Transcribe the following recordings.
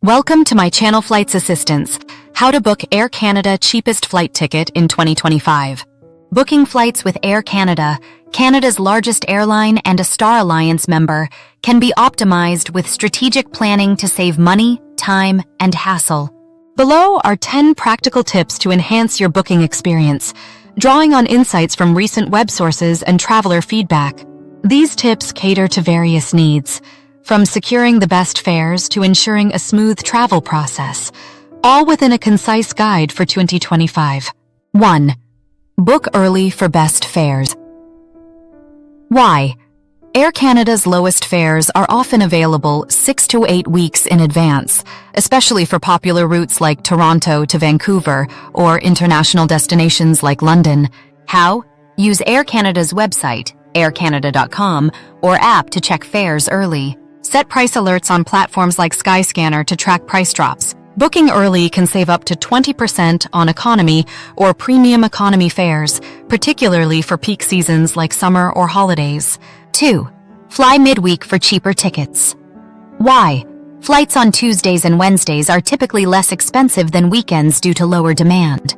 Welcome to my channel Flights Assistance, how to book Air Canada cheapest flight ticket in 2025. Booking flights with Air Canada, Canada's largest airline and a Star Alliance member, can be optimized with strategic planning to save money, time, and hassle. Below are 10 practical tips to enhance your booking experience, drawing on insights from recent web sources and traveler feedback. These tips cater to various needs, from securing the best fares to ensuring a smooth travel process, all within a concise guide for 2025. 1. Book early for best fares. Why? Air Canada's lowest fares are often available 6 to 8 weeks in advance, especially for popular routes like Toronto to Vancouver or international destinations like London. How? Use Air Canada's website, aircanada.com, or app to check fares early. Set price alerts on platforms like Skyscanner to track price drops. Booking early can save up to 20% on economy or premium economy fares, particularly for peak seasons like summer or holidays. 2. Fly midweek for cheaper tickets. Why? Flights on Tuesdays and Wednesdays are typically less expensive than weekends due to lower demand.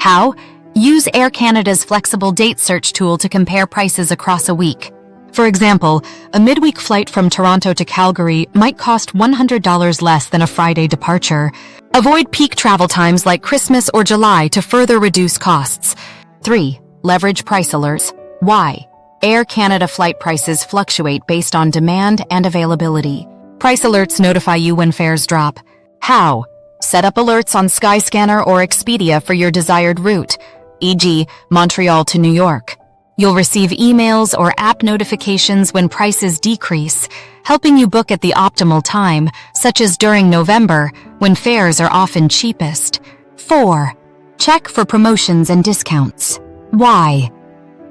How? Use Air Canada's flexible date search tool to compare prices across a week. For example, a midweek flight from Toronto to Calgary might cost $100 less than a Friday departure. Avoid peak travel times like Christmas or July to further reduce costs. 3. Leverage price alerts. Why? Air Canada flight prices fluctuate based on demand and availability. Price alerts notify you when fares drop. How? Set up alerts on Skyscanner or Expedia for your desired route, e.g., Montreal to New York. You'll receive emails or app notifications when prices decrease, helping you book at the optimal time, such as during November, when fares are often cheapest. 4. Check for promotions and discounts. Why?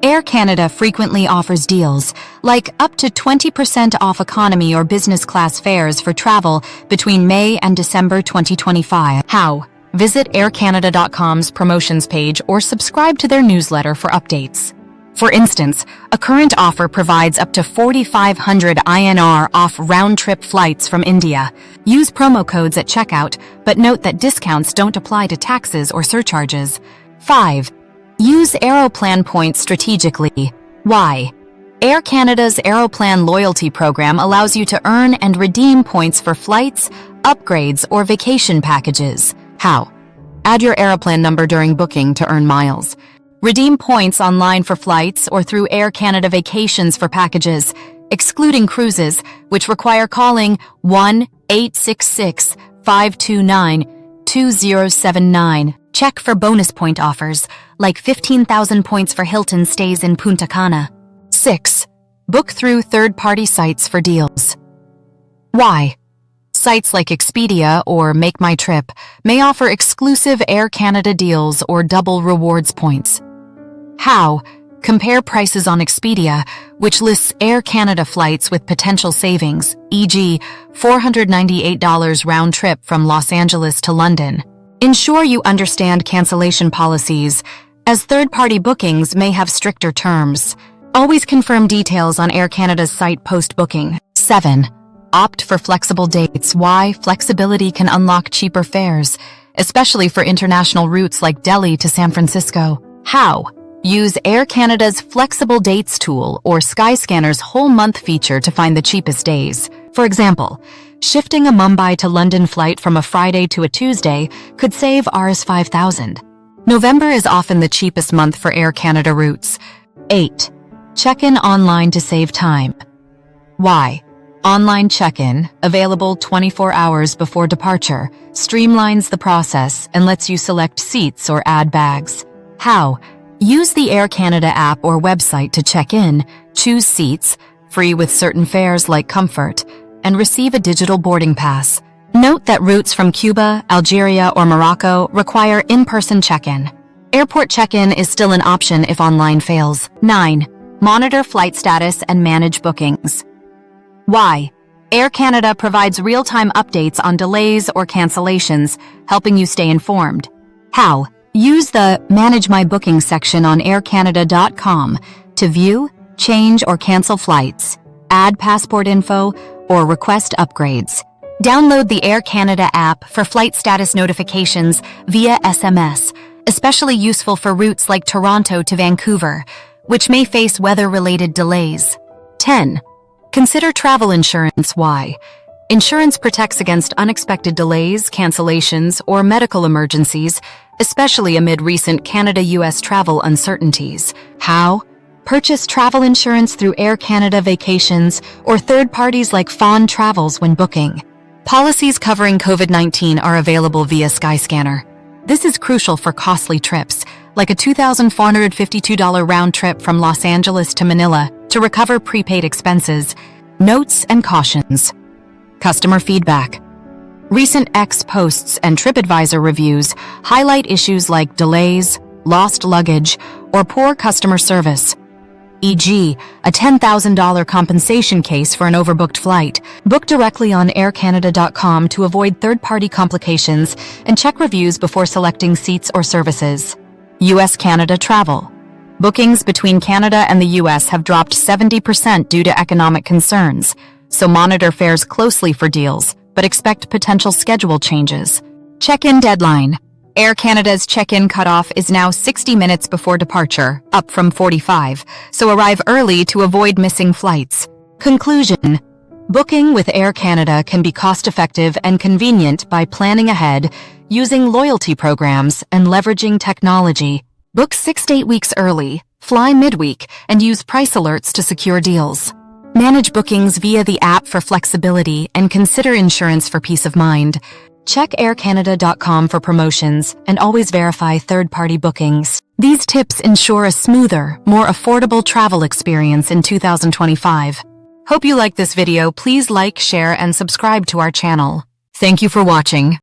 Air Canada frequently offers deals, like up to 20% off economy or business class fares for travel between May and December 2025. How? Visit aircanada.com's promotions page or subscribe to their newsletter for updates. For instance, a current offer provides up to 4,500 INR off round-trip flights from India. Use promo codes at checkout, but note that discounts don't apply to taxes or surcharges. 5. Use Aeroplan points strategically. Why? Air Canada's Aeroplan loyalty program allows you to earn and redeem points for flights, upgrades, or vacation packages. How? Add your Aeroplan number during booking to earn miles. Redeem points online for flights or through Air Canada Vacations for packages, excluding cruises, which require calling 1-866-529-2079. Check for bonus point offers, like 15,000 points for Hilton stays in Punta Cana. 6. Book through third-party sites for deals. Why? Sites like Expedia or Make My Trip may offer exclusive Air Canada deals or double rewards points. How? Compare prices on Expedia, which lists Air Canada flights with potential savings, e.g., $498 round trip from Los Angeles to London. Ensure you understand cancellation policies, as third-party bookings may have stricter terms. Always confirm details on Air Canada's site post-booking. 7. Opt for flexible dates. Why? Flexibility can unlock cheaper fares, especially for international routes like Delhi to San Francisco. How? Use Air Canada's Flexible Dates tool or Skyscanner's whole month feature to find the cheapest days. For example, shifting a Mumbai to London flight from a Friday to a Tuesday could save Rs 5,000. November is often the cheapest month for Air Canada routes. 8. Check-in online to save time. Why? Online check-in, available 24 hours before departure, streamlines the process and lets you select seats or add bags. How? Use the Air Canada app or website to check in, choose seats, free with certain fares like Comfort, and receive a digital boarding pass. Note that routes from Cuba, Algeria, or Morocco require in-person check-in. Airport check-in is still an option if online fails. 9. Monitor flight status and manage bookings. Why? Air Canada provides real-time updates on delays or cancellations, helping you stay informed. How? Use the Manage My Booking section on aircanada.com to view, change, or cancel flights, add passport info, or request upgrades. Download the Air Canada app for flight status notifications via SMS, especially useful for routes like Toronto to Vancouver, which may face weather-related delays. 10. Consider travel insurance. Why? Insurance protects against unexpected delays, cancellations, or medical emergencies, especially amid recent Canada-US travel uncertainties. How? Purchase travel insurance through Air Canada Vacations or third parties like Fawn Travels when booking. Policies covering COVID-19 are available via Skyscanner. This is crucial for costly trips, like a $2,452 round trip from Los Angeles to Manila to recover prepaid expenses. Notes and cautions. Customer feedback. Recent X posts and TripAdvisor reviews highlight issues like delays, lost luggage, or poor customer service. E.g., a $10,000 compensation case for an overbooked flight. Book directly on aircanada.com to avoid third-party complications and check reviews before selecting seats or services. US-Canada travel. Bookings between Canada and the US have dropped 70% due to economic concerns, so monitor fares closely for deals, but expect potential schedule changes. Check-in deadline. Air Canada's check-in cutoff is now 60 minutes before departure, up from 45, so arrive early to avoid missing flights. Conclusion. Booking with Air Canada can be cost-effective and convenient by planning ahead, using loyalty programs, and leveraging technology. Book 6 to 8 weeks early, fly midweek, and use price alerts to secure deals. Manage bookings via the app for flexibility and consider insurance for peace of mind. Check aircanada.com for promotions and always verify third-party bookings. These tips ensure a smoother, more affordable travel experience in 2025. Hope you liked this video. Please like, share, and subscribe to our channel. Thank you for watching.